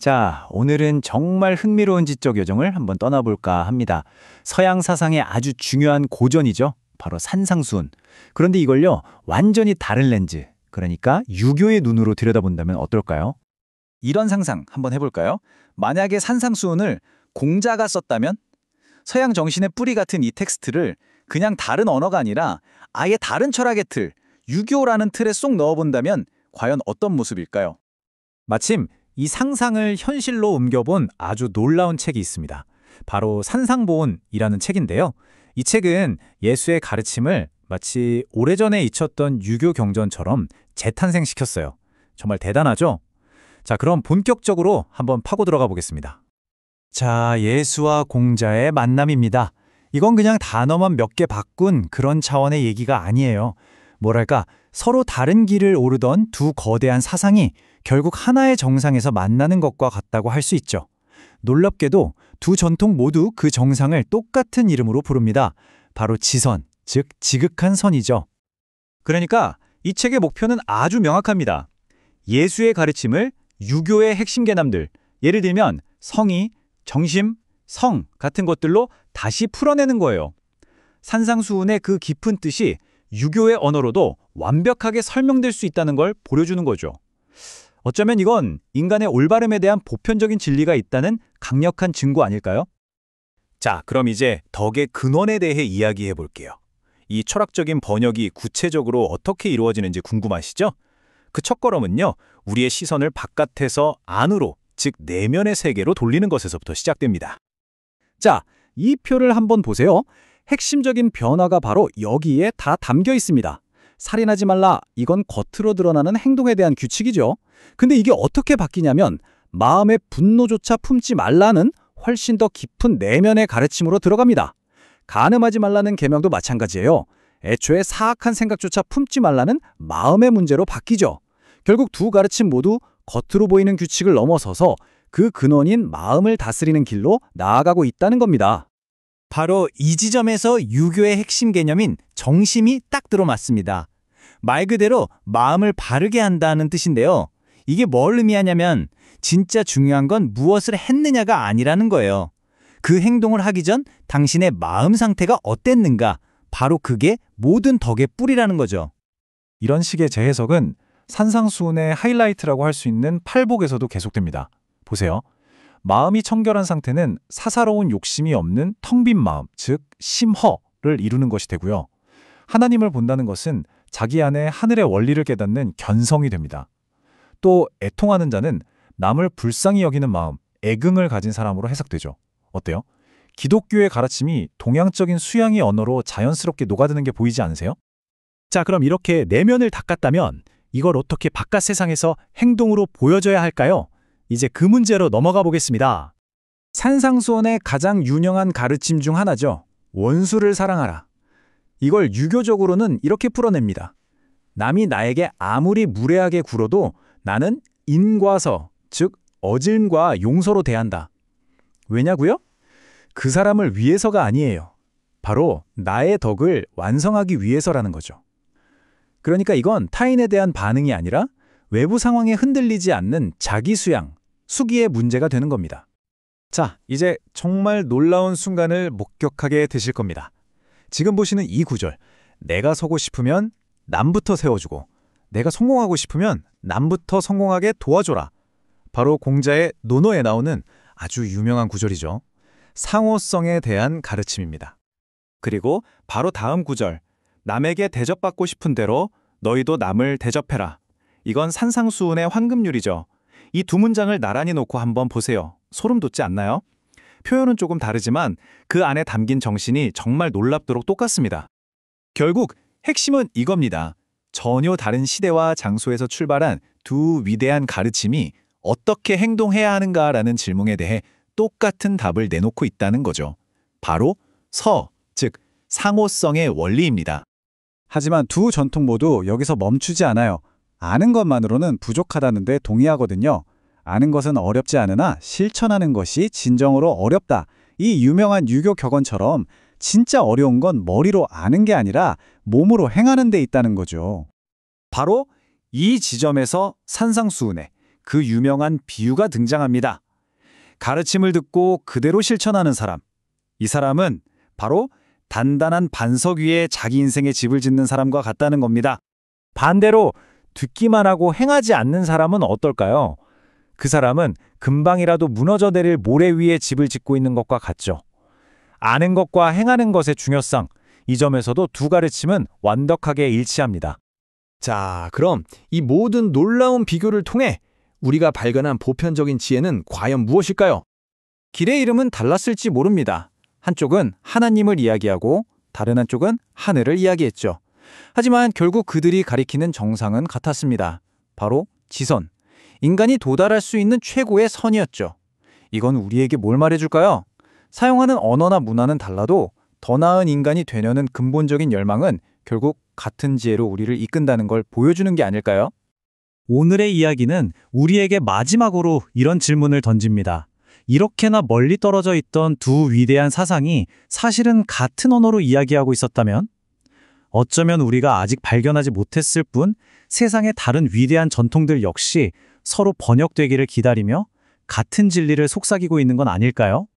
자, 오늘은 정말 흥미로운 지적 요정을 한번 떠나볼까 합니다. 서양 사상의 아주 중요한 고전이죠. 바로 산상수훈. 그런데 이걸요, 완전히 다른 렌즈, 그러니까 유교의 눈으로 들여다본다면 어떨까요? 이런 상상 한번 해볼까요? 만약에 산상수훈을 공자가 썼다면 서양 정신의 뿌리 같은 이 텍스트를 그냥 다른 언어가 아니라 아예 다른 철학의 틀, 유교라는 틀에 쏙 넣어본다면 과연 어떤 모습일까요? 마침 이 상상을 현실로 옮겨본 아주 놀라운 책이 있습니다. 바로 산상보온이라는 책인데요. 이 책은 예수의 가르침을 마치 오래전에 잊혔던 유교 경전처럼 재탄생시켰어요. 정말 대단하죠? 자, 그럼 본격적으로 한번 파고 들어가 보겠습니다. 자, 예수와 공자의 만남입니다. 이건 그냥 단어만 몇 개 바꾼 그런 차원의 얘기가 아니에요. 뭐랄까, 서로 다른 길을 오르던 두 거대한 사상이 결국 하나의 정상에서 만나는 것과 같다고 할 수 있죠. 놀랍게도 두 전통 모두 그 정상을 똑같은 이름으로 부릅니다. 바로 지선, 즉 지극한 선이죠. 그러니까 이 책의 목표는 아주 명확합니다. 예수의 가르침을 유교의 핵심 개념들, 예를 들면 성의, 정심, 성 같은 것들로 다시 풀어내는 거예요. 산상수훈의 그 깊은 뜻이 유교의 언어로도 완벽하게 설명될 수 있다는 걸 보여주는 거죠. 어쩌면 이건 인간의 올바름에 대한 보편적인 진리가 있다는 강력한 증거 아닐까요? 자, 그럼 이제 덕의 근원에 대해 이야기해 볼게요. 이 철학적인 번역이 구체적으로 어떻게 이루어지는지 궁금하시죠? 그 첫걸음은요, 우리의 시선을 바깥에서 안으로, 즉 내면의 세계로 돌리는 것에서부터 시작됩니다. 자, 이 표를 한번 보세요. 핵심적인 변화가 바로 여기에 다 담겨 있습니다. 살인하지 말라, 이건 겉으로 드러나는 행동에 대한 규칙이죠. 근데 이게 어떻게 바뀌냐면 마음의 분노조차 품지 말라는 훨씬 더 깊은 내면의 가르침으로 들어갑니다. 간음하지 말라는 계명도 마찬가지예요. 애초에 사악한 생각조차 품지 말라는 마음의 문제로 바뀌죠. 결국 두 가르침 모두 겉으로 보이는 규칙을 넘어서서 그 근원인 마음을 다스리는 길로 나아가고 있다는 겁니다. 바로 이 지점에서 유교의 핵심 개념인 정심이 딱 들어맞습니다. 말 그대로 마음을 바르게 한다는 뜻인데요. 이게 뭘 의미하냐면 진짜 중요한 건 무엇을 했느냐가 아니라는 거예요. 그 행동을 하기 전 당신의 마음 상태가 어땠는가, 바로 그게 모든 덕의 뿌리라는 거죠. 이런 식의 재해석은 산상수훈의 하이라이트라고 할 수 있는 팔복에서도 계속됩니다. 보세요. 마음이 청결한 상태는 사사로운 욕심이 없는 텅 빈 마음, 즉 심허를 이루는 것이 되고요. 하나님을 본다는 것은 자기 안에 하늘의 원리를 깨닫는 견성이 됩니다. 또 애통하는 자는 남을 불쌍히 여기는 마음, 애긍을 가진 사람으로 해석되죠. 어때요? 기독교의 가르침이 동양적인 수양의 언어로 자연스럽게 녹아드는 게 보이지 않으세요? 자, 그럼 이렇게 내면을 닦았다면 이걸 어떻게 바깥 세상에서 행동으로 보여줘야 할까요? 이제 그 문제로 넘어가 보겠습니다. 산상수훈의 가장 유명한 가르침 중 하나죠. 원수를 사랑하라. 이걸 유교적으로는 이렇게 풀어냅니다. 남이 나에게 아무리 무례하게 굴어도 나는 인과서, 즉 어질과 용서로 대한다. 왜냐고요? 그 사람을 위해서가 아니에요. 바로 나의 덕을 완성하기 위해서라는 거죠. 그러니까 이건 타인에 대한 반응이 아니라 외부 상황에 흔들리지 않는 자기 수양, 수기의 문제가 되는 겁니다. 자, 이제 정말 놀라운 순간을 목격하게 되실 겁니다. 지금 보시는 이 구절, 내가 서고 싶으면 남부터 세워주고 내가 성공하고 싶으면 남부터 성공하게 도와줘라. 바로 공자의 논어에 나오는 아주 유명한 구절이죠. 상호성에 대한 가르침입니다. 그리고 바로 다음 구절, 남에게 대접받고 싶은 대로 너희도 남을 대접해라. 이건 산상수훈의 황금률이죠. 이 두 문장을 나란히 놓고 한번 보세요. 소름 돋지 않나요? 표현은 조금 다르지만 그 안에 담긴 정신이 정말 놀랍도록 똑같습니다. 결국 핵심은 이겁니다. 전혀 다른 시대와 장소에서 출발한 두 위대한 가르침이 어떻게 행동해야 하는가라는 질문에 대해 똑같은 답을 내놓고 있다는 거죠. 바로 서, 즉 상호성의 원리입니다. 하지만 두 전통 모두 여기서 멈추지 않아요. 아는 것만으로는 부족하다는 데 동의하거든요. 아는 것은 어렵지 않으나 실천하는 것이 진정으로 어렵다. 이 유명한 유교 격언처럼 진짜 어려운 건 머리로 아는 게 아니라 몸으로 행하는 데 있다는 거죠. 바로 이 지점에서 산상수훈의 그 유명한 비유가 등장합니다. 가르침을 듣고 그대로 실천하는 사람. 이 사람은 바로 단단한 반석 위에 자기 인생의 집을 짓는 사람과 같다는 겁니다. 반대로 듣기만 하고 행하지 않는 사람은 어떨까요? 그 사람은 금방이라도 무너져 내릴 모래 위에 집을 짓고 있는 것과 같죠. 아는 것과 행하는 것의 중요성, 이 점에서도 두 가르침은 완벽하게 일치합니다. 자, 그럼 이 모든 놀라운 비교를 통해 우리가 발견한 보편적인 지혜는 과연 무엇일까요? 길의 이름은 달랐을지 모릅니다. 한쪽은 하나님을 이야기하고 다른 한쪽은 하늘을 이야기했죠. 하지만 결국 그들이 가리키는 정상은 같았습니다. 바로 지선, 인간이 도달할 수 있는 최고의 선이었죠. 이건 우리에게 뭘 말해줄까요? 사용하는 언어나 문화는 달라도 더 나은 인간이 되려는 근본적인 열망은 결국 같은 지혜로 우리를 이끈다는 걸 보여주는 게 아닐까요? 오늘의 이야기는 우리에게 마지막으로 이런 질문을 던집니다. 이렇게나 멀리 떨어져 있던 두 위대한 사상이 사실은 같은 언어로 이야기하고 있었다면? 어쩌면 우리가 아직 발견하지 못했을 뿐 세상의 다른 위대한 전통들 역시 서로 번역되기를 기다리며 같은 진리를 속삭이고 있는 건 아닐까요?